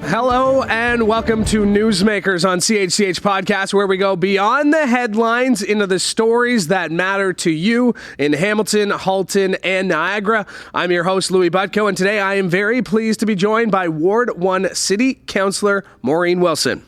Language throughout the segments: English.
Hello and welcome to Newsmakers on CHCH Podcast, where we go beyond the headlines into the stories that matter to you in Hamilton, Halton, and Niagara. I'm your host, Louie Butko, and today I am very pleased to be joined by Ward 1 City Councillor Maureen Wilson.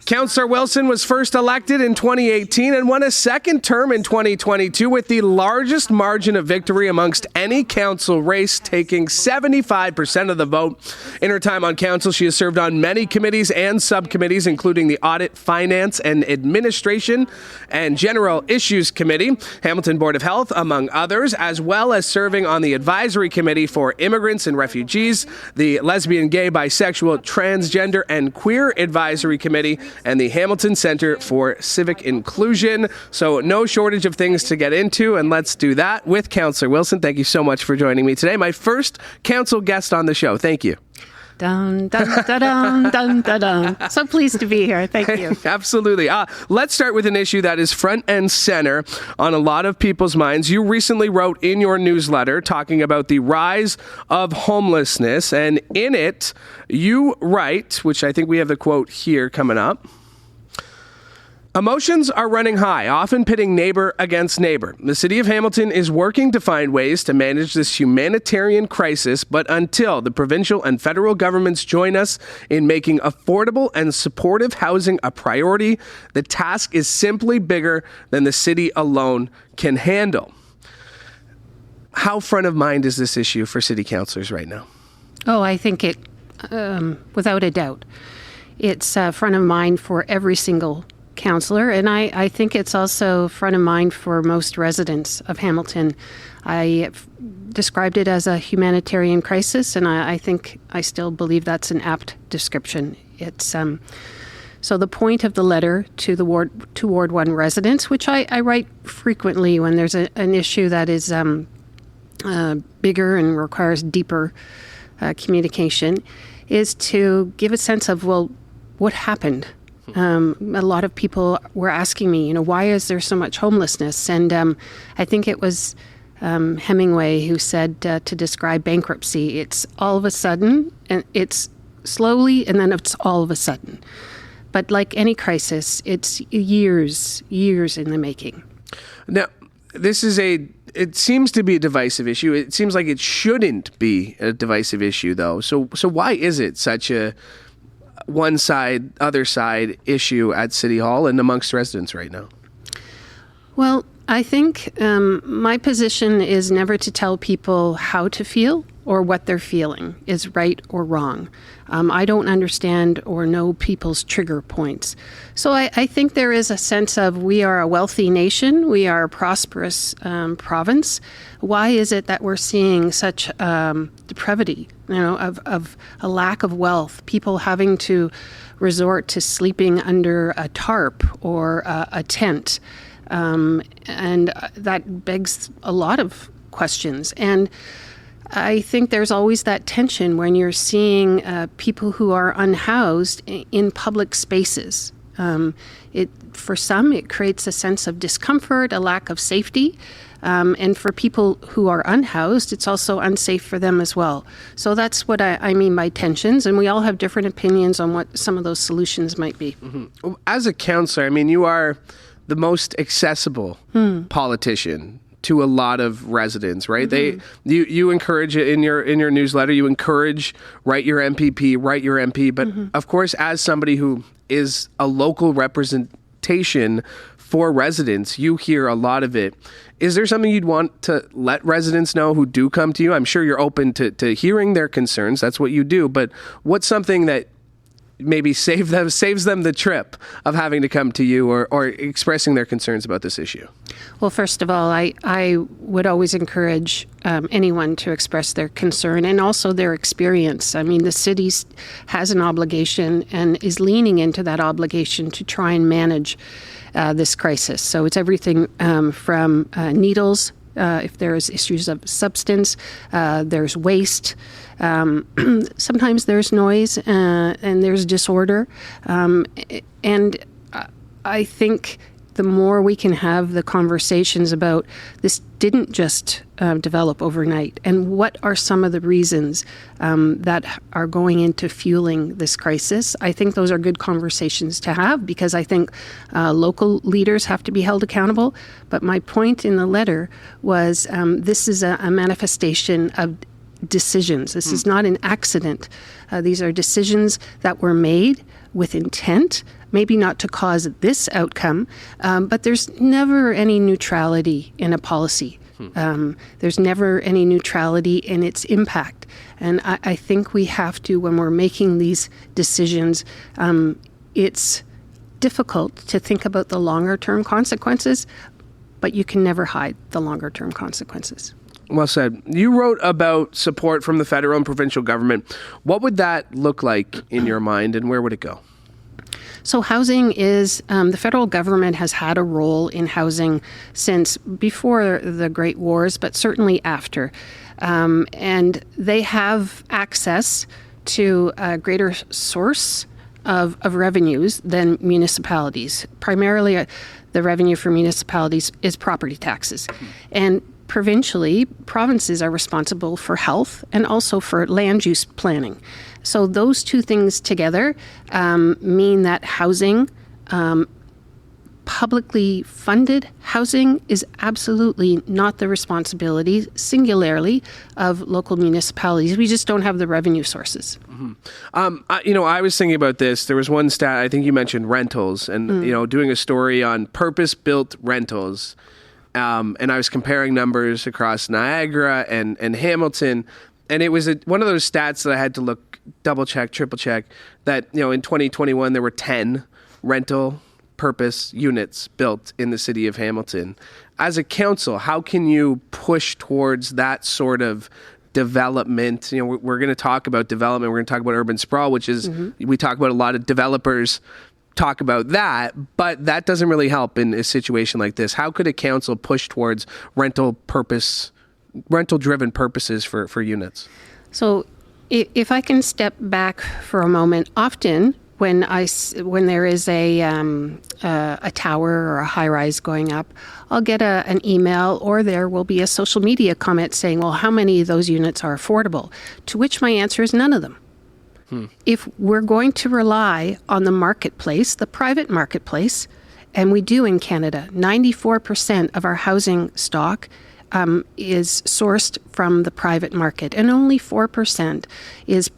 Councillor Wilson was first elected in 2018 and won a second term in 2022 with the largest margin of victory amongst any council race, taking 75% of the vote. In her time on council, she has served on many committees and subcommittees, including the Audit, Finance and Administration and General Issues Committee, Hamilton Board of Health, among others, as well as serving on the Advisory Committee for Immigrants and Refugees, the Lesbian, Gay, Bisexual, Transgender and Queer Advisory Committee, and the Hamilton Center for Civic Inclusion. So no shortage of things to get into, and let's do that with Councillor Wilson. Thank you so much for joining me today. My first council guest on the show. Thank you. Dun, dun, dun, dun, dun, dun, dun. So pleased to be here. Thank you. Absolutely. Let's start with an issue that is front and center on a lot of people's minds. You recently wrote in your newsletter talking about the rise of homelessness, and in it, you write, which I think we have the quote here coming up, "Emotions are running high, often pitting neighbor against neighbor. The City of Hamilton is working to find ways to manage this humanitarian crisis, but until the provincial and federal governments join us in making affordable and supportive housing a priority, the task is simply bigger than the city alone can handle." How front of mind is this issue for city councillors right now? Oh, I think it, without a doubt, it's front of mind for every single councillor, and I think it's also front of mind for most residents of Hamilton. I described it as a humanitarian crisis, and I think I still believe that's an apt description. It's so the point of the letter to the Ward 1 residents, which I write frequently when there's an issue that is bigger and requires deeper communication, is to give a sense of, well, what happened? A lot of people were asking me, why is there so much homelessness? And I think it was Hemingway who said to describe bankruptcy, it's all of a sudden, and it's slowly, and then it's all of a sudden. But like any crisis, it's years in the making. Now, it seems to be a divisive issue. It seems like it shouldn't be a divisive issue, though. So why is it such a one side, other side issue at City Hall and amongst residents right now? Well, I think my position is never to tell people how to feel or what they're feeling is right or wrong. I don't understand or know people's trigger points. So I think there is a sense of we are a wealthy nation, we are a prosperous province. Why is it that we're seeing such depravity, of a lack of wealth, people having to resort to sleeping under a tarp or a tent? And that begs a lot of questions. And I think there's always that tension when you're seeing people who are unhoused in public spaces. For some, it creates a sense of discomfort, a lack of safety. And for people who are unhoused, it's also unsafe for them as well. So that's what I mean by tensions. And we all have different opinions on what some of those solutions might be. Mm-hmm. As a councillor, you are the most accessible politician to a lot of residents, right? Mm-hmm. You encourage it in your newsletter. You encourage write your MP. But of course, as somebody who is a local representation for residents, you hear a lot of it. Is there something you'd want to let residents know who do come to you? I'm sure you're open to hearing their concerns. That's what you do. But what's something that maybe saves them the trip of having to come to you or expressing their concerns about this issue? Well, first of all, I would always encourage anyone to express their concern and also their experience. The city has an obligation and is leaning into that obligation to try and manage this crisis. So it's everything from needles, if there's issues of substance, there's waste, sometimes there's noise and there's disorder. And I think the more we can have the conversations about this didn't just develop overnight, and what are some of the reasons that are going into fueling this crisis. I think those are good conversations to have, because I think local leaders have to be held accountable. But my point in the letter was this is a manifestation of decisions. This is not an accident. These are decisions that were made with intent, maybe not to cause this outcome, but there's never any neutrality in a policy. There's never any neutrality in its impact. And I think we have to, when we're making these decisions, it's difficult to think about the longer term consequences, but you can never hide the longer term consequences. Well said. You wrote about support from the federal and provincial government. What would that look like in your mind, and where would it go? So housing is, the federal government has had a role in housing since before the Great Wars, but certainly after. And they have access to a greater source of revenues than municipalities. Primarily, the revenue for municipalities is property taxes. And provincially, provinces are responsible for health and also for land use planning. So those two things together mean that housing, publicly funded housing, is absolutely not the responsibility, singularly, of local municipalities. We just don't have the revenue sources. I was thinking about this. There was one stat, I think you mentioned rentals, and doing a story on purpose-built rentals. And I was comparing numbers across Niagara and Hamilton, and it was one of those stats that I had to double check, triple check, that in 2021 there were 10 rental purpose units built in the city of Hamilton. As a council, how can you push towards that sort of development? We're going to talk about development. We're going to talk about urban sprawl, which is we talk about a lot of developers talk about that, but that doesn't really help in a situation like this. How could a council push towards rental-driven purposes for units? So if I can step back for a moment, often when there is a tower or a high-rise going up, I'll get an email, or there will be a social media comment saying, well, how many of those units are affordable? To which my answer is none of them. If we're going to rely on the marketplace, the private marketplace, and we do in Canada, 94% of our housing stock is sourced from the private market, and only 4% is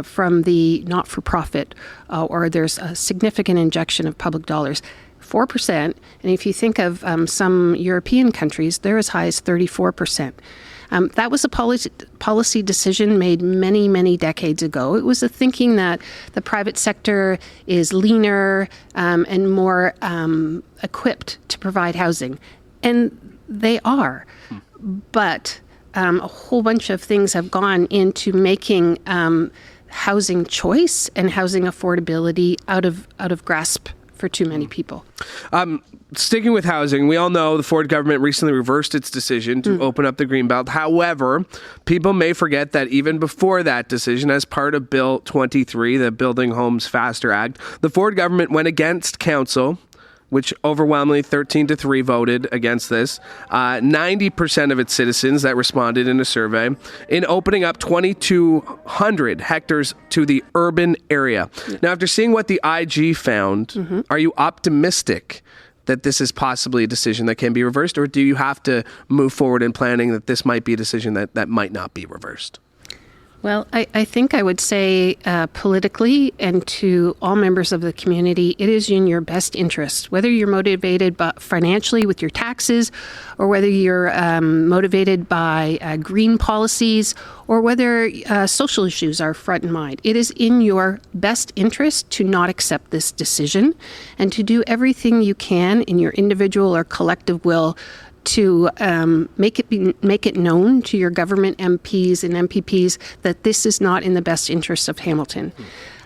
from the not-for-profit, or there's a significant injection of public dollars. 4%, and if you think of some European countries, they're as high as 34%. That was a policy decision made many, many decades ago. It was a thinking that the private sector is leaner and more equipped to provide housing. And they are. But a whole bunch of things have gone into making housing choice and housing affordability out of grasp for too many people. Sticking with housing, we all know the Ford government recently reversed its decision to open up the Greenbelt. However, people may forget that even before that decision, as part of Bill 23, the Building Homes Faster Act, the Ford government went against council, which overwhelmingly 13-3 voted against this, 90% of its citizens that responded in a survey, in opening up 2,200 hectares to the urban area. Now, after seeing what the IG found, are you optimistic that this is possibly a decision that can be reversed, or do you have to move forward in planning that this might be a decision that might not be reversed? Well, I think I would say politically and to all members of the community, it is in your best interest, whether you're motivated financially with your taxes, or whether you're motivated by green policies, or whether social issues are front in mind. It is in your best interest to not accept this decision and to do everything you can in your individual or collective will to make it known to your government MPs and MPPs that this is not in the best interest of Hamilton.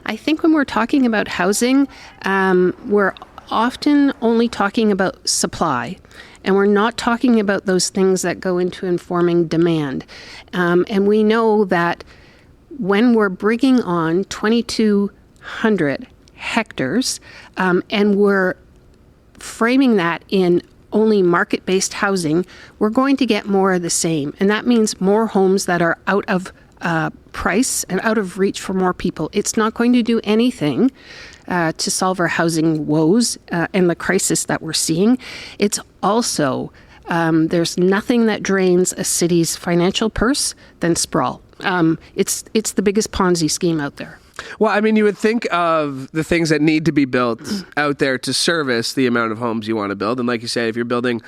I think when we're talking about housing, we're often only talking about supply, and we're not talking about those things that go into informing demand. And we know that when we're bringing on 2,200 hectares and we're framing that in only market-based housing, we're going to get more of the same. And that means more homes that are out of price and out of reach for more people. It's not going to do anything to solve our housing woes and the crisis that we're seeing. It's also, there's nothing that drains a city's financial purse than sprawl. It's the biggest Ponzi scheme out there. Well, I mean, you would think of the things that need to be built out there to service the amount of homes you want to build. And like you said, if you're building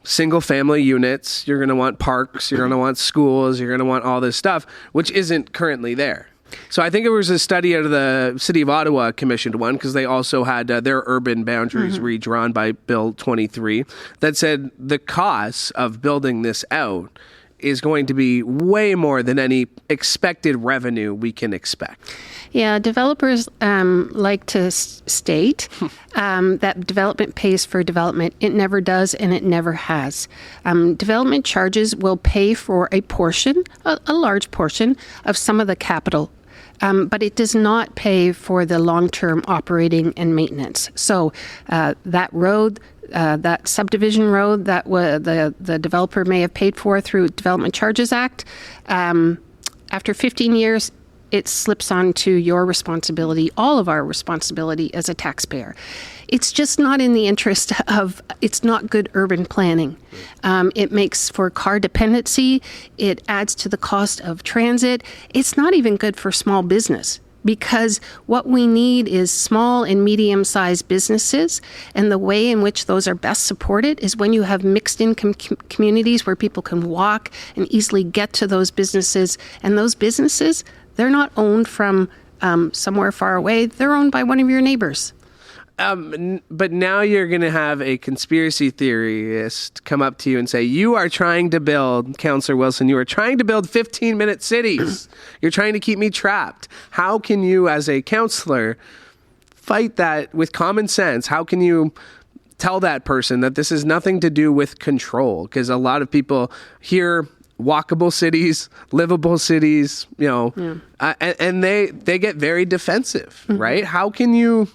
single family units, you're going to want parks, you're going to want schools, you're going to want all this stuff, which isn't currently there. So I think it was a study out of the City of Ottawa commissioned one, because they also had their urban boundaries redrawn by Bill 23, that said the cost of building this out is going to be way more than any expected revenue we can expect. Yeah, developers like to state that development pays for development. It never does, and it never has. Development charges will pay for a portion, a large portion, of some of the capital, but it does not pay for the long-term operating and maintenance. So that road, that subdivision road that the developer may have paid for through Development Charges Act, after 15 years, it slips onto your responsibility, all of our responsibility as a taxpayer. It's just not in the interest of, it's not good urban planning. It makes for car dependency. It adds to the cost of transit. It's not even good for small business, because what we need is small and medium-sized businesses, and the way in which those are best supported is when you have mixed income communities where people can walk and easily get to those businesses. And those businesses, they're not owned from somewhere far away. They're owned by one of your neighbors. But now you're going to have a conspiracy theorist come up to you and say, you are trying to build, Councillor Wilson, you are trying to build 15-minute cities. You're trying to keep me trapped. How can you, as a councillor, fight that with common sense? How can you tell that person that this has nothing to do with control? Because a lot of people hear walkable cities, livable cities, and they get very defensive, right? How can you,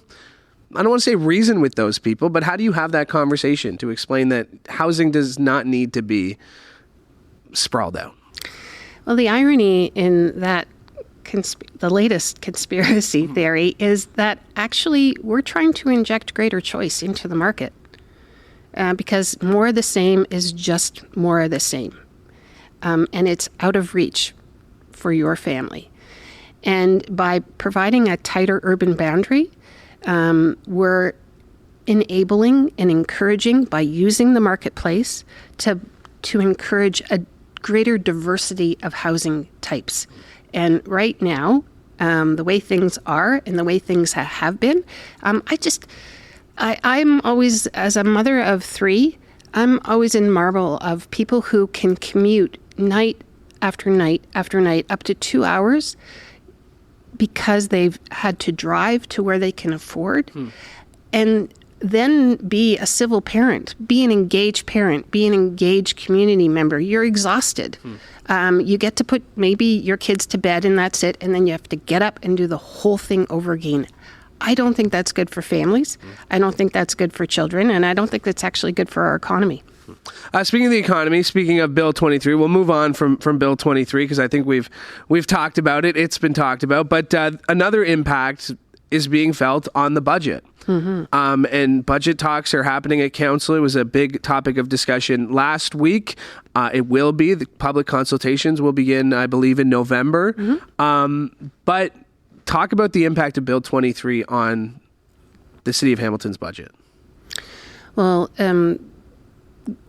I don't want to say reason with those people, but how do you have that conversation to explain that housing does not need to be sprawled out? Well, the irony in that the latest conspiracy theory is that actually we're trying to inject greater choice into the market because more of the same is just more of the same. And it's out of reach for your family. And by providing a tighter urban boundary, we're enabling and encouraging, by using the marketplace, to encourage a greater diversity of housing types. And right now, the way things are and the way things have been, I'm always, as a mother of three, I'm always in marvel of people who can commute night after night after night, up to 2 hours, because they've had to drive to where they can afford, and then be a civil parent, be an engaged parent, be an engaged community member. You're exhausted. You get to put maybe your kids to bed and that's it, and then you have to get up and do the whole thing over again. I don't think that's good for families. I don't think that's good for children, and I don't think that's actually good for our economy. Speaking of the economy, speaking of Bill 23, we'll move on from Bill 23 because I think we've talked about it. It's been talked about, but another impact is being felt on the budget. And budget talks are happening at council. It was a big topic of discussion last week. It will be. The public consultations will begin, I believe, in November. But talk about the impact of Bill 23 on the City of Hamilton's budget. Well,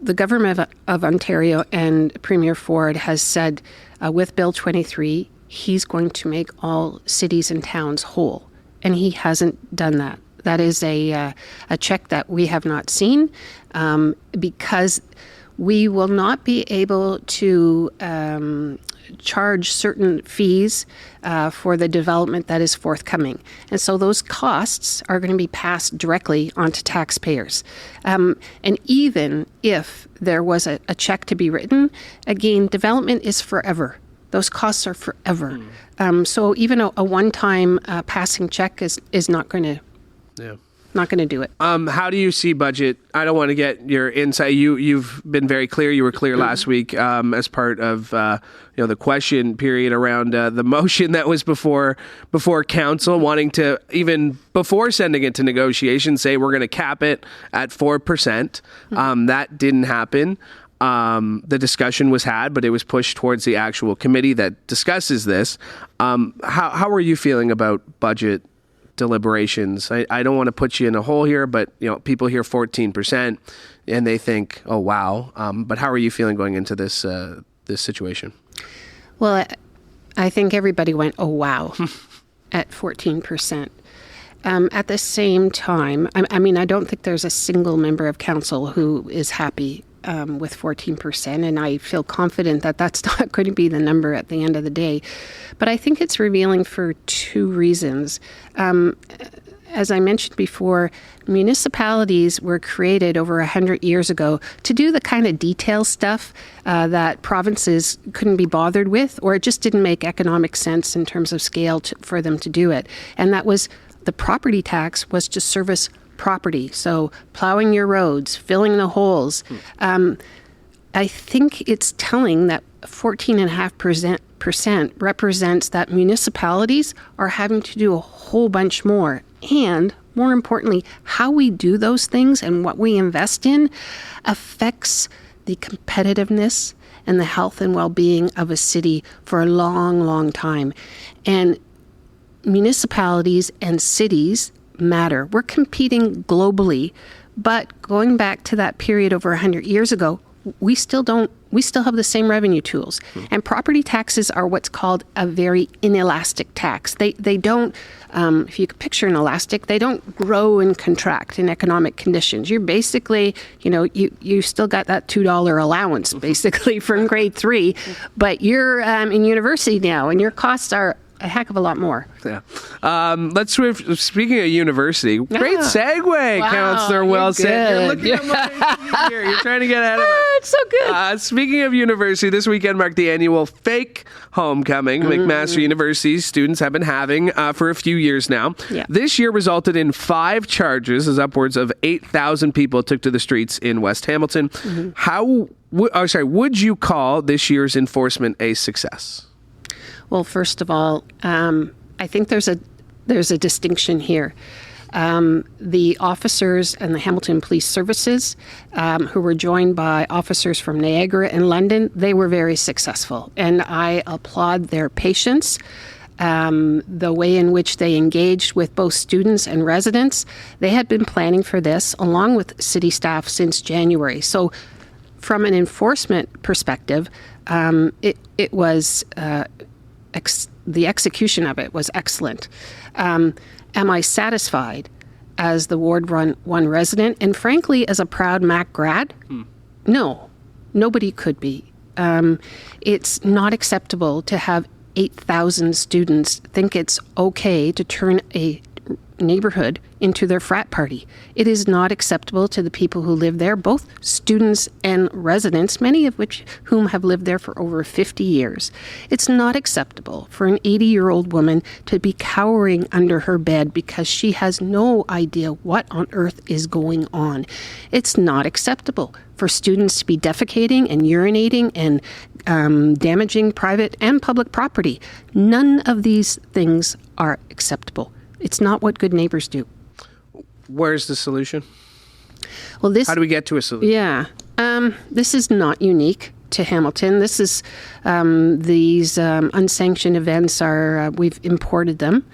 the government of Ontario and Premier Ford has said with Bill 23, he's going to make all cities and towns whole. And he hasn't done that. That is a check that we have not seen because we will not be able to charge certain fees for the development that is forthcoming. And so those costs are going to be passed directly onto taxpayers. And even if there was a check to be written, again, development is forever. Those costs are forever. So even a one-time passing check is not going to not going to do it. How do you see budget? I don't want to get your insight. You've been very clear. You were clear last week as part of the question period around the motion that was before council, wanting to, even before sending it to negotiation, say we're going to cap it at 4%. That didn't happen. The discussion was had, but it was pushed towards the actual committee that discusses this. How are you feeling about budget deliberations? I don't want to put you in a hole here, but people hear 14% and they think, oh wow. But how are you feeling going into this situation? Well, I think everybody went, oh wow, at 14%. At the same time, I mean, I don't think there's a single member of council who is happy with 14%, and I feel confident that that's not going to be the number at the end of the day. But I think it's revealing for two reasons. As I mentioned before, municipalities were created over 100 years ago to do the kind of detail stuff that provinces couldn't be bothered with, or it just didn't make economic sense in terms of scale for them to do it. And that was, the property tax was to service property. So plowing your roads, filling the holes. I think it's telling that 14.5% represents that municipalities are having to do a whole bunch more. And more importantly, how we do those things and what we invest in affects the competitiveness and the health and well-being of a city for a long, long time. And municipalities and cities matter. We're competing globally, but going back to that period over 100 years ago, we still have the same revenue tools. And property taxes are what's called a very inelastic tax. They don't, if you could picture an elastic, they don't grow and contract in economic conditions. You're basically, you still got that $2 allowance basically from grade 3, but you're in university now and your costs are a heck of a lot more. Yeah. Let's switch. Speaking of university, great segue, wow, Councillor Wilson. You're looking at my here. You're trying to get ahead of it. It's so good. Speaking of university, this weekend marked the annual fake homecoming McMaster University students have been having for a few years now. Yeah. This year resulted in 5 charges as upwards of 8,000 people took to the streets in West Hamilton. Would you call this year's enforcement a success? Well, first of all, I think there's a distinction here. The officers and the Hamilton Police Services, who were joined by officers from Niagara and London, they were very successful. And I applaud their patience, the way in which they engaged with both students and residents. They had been planning for this, along with city staff, since January. So from an enforcement perspective, it was... the execution of it was excellent. Am I satisfied as the Ward 1 resident? And frankly, as a proud Mac grad, no, nobody could be. It's not acceptable to have 8,000 students think it's okay to turn a neighborhood into their frat party. It is not acceptable to the people who live there, both students and residents, many of whom have lived there for over 50 years. It's not acceptable for an 80-year-old woman to be cowering under her bed because she has no idea what on earth is going on. It's not acceptable for students to be defecating and urinating and damaging private and public property. None of these things are acceptable. It's not what good neighbors do. Where's the solution? Well, how do we get to a solution? Yeah. This is not unique to Hamilton. This is these unsanctioned events are we've imported them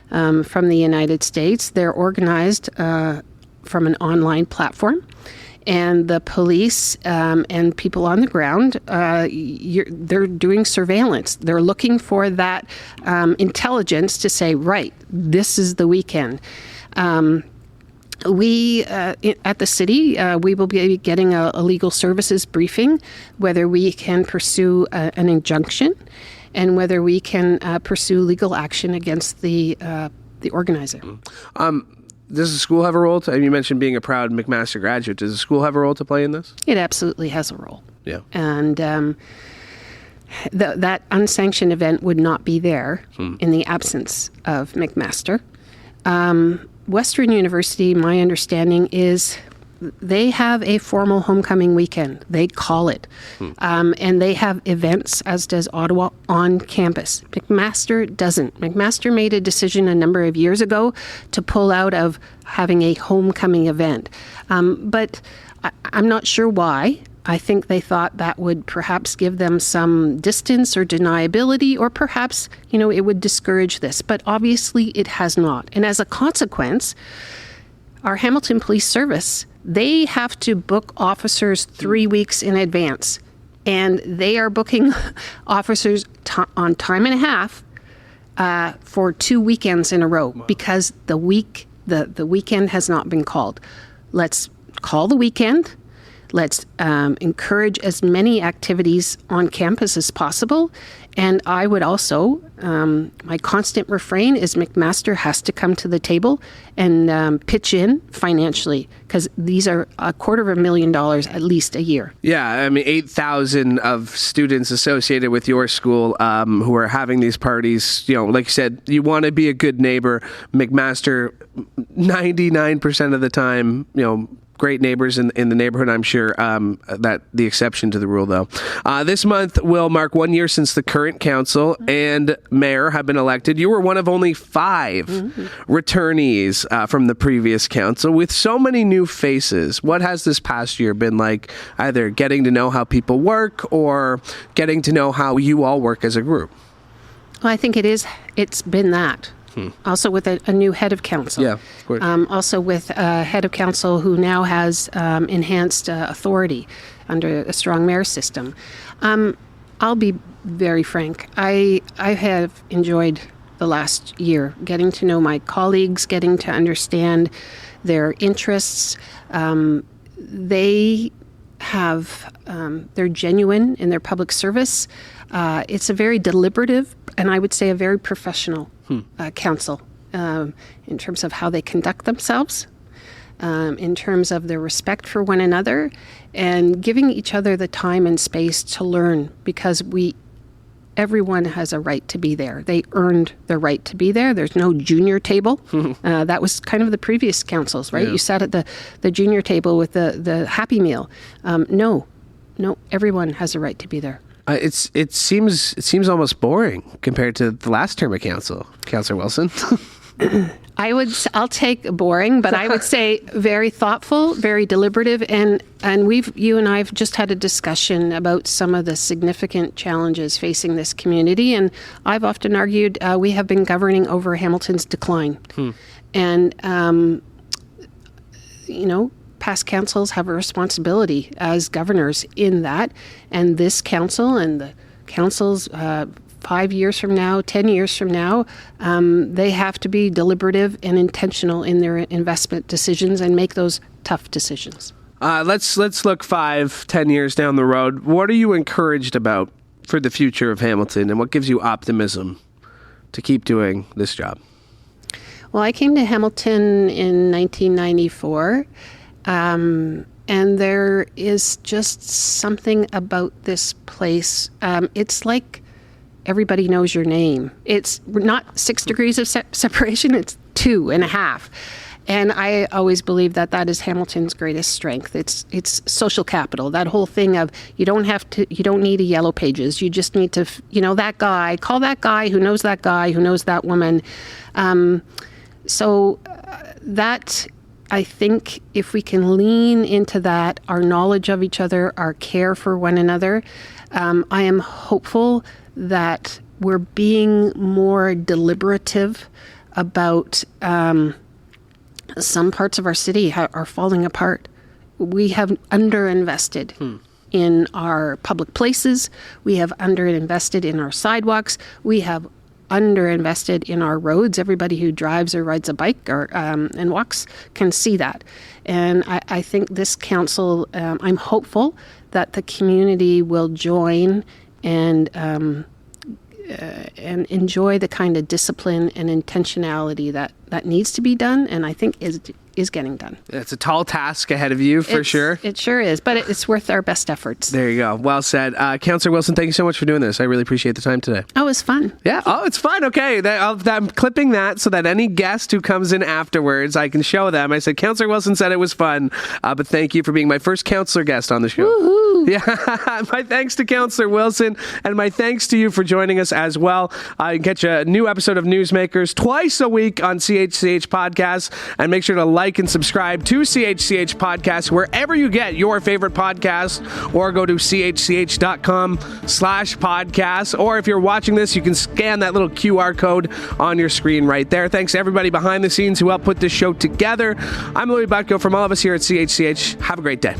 from the United States. They're organized from an online platform. And the police and people on the ground, they're doing surveillance. They're looking for that intelligence to say, right, this is the weekend. We, at the city, we will be getting a legal services briefing, whether we can pursue an injunction and whether we can pursue legal action against the organizer. Does the school have a role you mentioned being a proud McMaster graduate. Does the school have a role to play in this? It absolutely has a role. Yeah. And that unsanctioned event would not be there in the absence of McMaster. Western University, my understanding is they have a formal homecoming weekend. They call it. And they have events, as does Ottawa, on campus. McMaster doesn't. McMaster made a decision a number of years ago to pull out of having a homecoming event. But I'm not sure why. I think they thought that would perhaps give them some distance or deniability, or perhaps, it would discourage this. But obviously it has not. And as a consequence, our Hamilton Police Service, they have to book officers 3 weeks in advance. And they are booking officers on time and a half for 2 weekends in a row because the weekend has not been called. Let's call the weekend. Let's encourage as many activities on campus as possible. And I would also, my constant refrain is McMaster has to come to the table and pitch in financially, because these are $250,000 at least a year. Yeah, I mean, 8,000 of students associated with your school who are having these parties. Like you said, you want to be a good neighbor. McMaster, 99% of the time, great neighbors in the neighborhood, I'm sure. That the exception to the rule, though. This month will mark 1 year since the current council and mayor have been elected. You were one of only 5 returnees from the previous council. With so many new faces, what has this past year been like, either getting to know how people work or getting to know how you all work as a group? Well, I think it's been that. Also with a new head of council. Yeah, of course. Also with a head of council who now has enhanced authority under a strong mayor system. I'll be very frank. I have enjoyed the last year getting to know my colleagues, getting to understand their interests. They're genuine in their public service. It's a very deliberative and I would say a very professional council in terms of how they conduct themselves, in terms of their respect for one another, and giving each other the time and space to learn, because everyone has a right to be there. They earned the right to be there. There's no junior table. That was kind of the previous councils, right? Yeah. You sat at the junior table with the Happy Meal. No, everyone has a right to be there. It seems almost boring compared to the last term of council, Councillor Wilson. I'll take boring, but I would say very thoughtful, very deliberative, and you and I have just had a discussion about some of the significant challenges facing this community, and I've often argued we have been governing over Hamilton's decline, and past councils have a responsibility as governors in that, and this council and the councils 5 years from now, 10 years from now, they have to be deliberative and intentional in their investment decisions and make those tough decisions. Let's look 5-10 years down the road. What are you encouraged about for the future of Hamilton, and what gives you optimism to keep doing this job? Well, I came to Hamilton in 1994. And there is just something about this place. It's like everybody knows your name. It's not 6 degrees of separation, it's 2.5. And I always believe that is Hamilton's greatest strength. It's social capital. That whole thing of you don't need a yellow pages. You just need to, that guy, call that guy who knows that guy, who knows that woman. That, I think if we can lean into that, our knowledge of each other, our care for one another, I am hopeful that we're being more deliberative about some parts of our city are falling apart. We have underinvested in our public places. We have underinvested in our sidewalks. We have underinvested in our roads. Everybody who drives or rides a bike or and walks can see that. And I think this council, I'm hopeful that the community will join and enjoy the kind of discipline and intentionality that needs to be done, and I think is getting done. It's a tall task ahead of you, for sure. It sure is, but it's worth our best efforts. There you go. Well said. Councillor Wilson, thank you so much for doing this. I really appreciate the time today. Oh, it was fun. Yeah. Oh, it's fun. Okay. I'm clipping that so that any guest who comes in afterwards, I can show them. I said, Councillor Wilson said it was fun, but thank you for being my first councillor guest on the show. Woohoo. Yeah. My thanks to Councillor Wilson, and my thanks to you for joining us as well. You can catch a new episode of Newsmakers twice a week on CHCH Podcast, and make sure to like and subscribe to CHCH Podcast wherever you get your favorite podcasts, or go to chch.com/podcast. Or if you're watching this, you can scan that little QR code on your screen right there. Thanks to everybody behind the scenes who helped put this show together. I'm Louie Butko. From all of us here at CHCH, have a great day.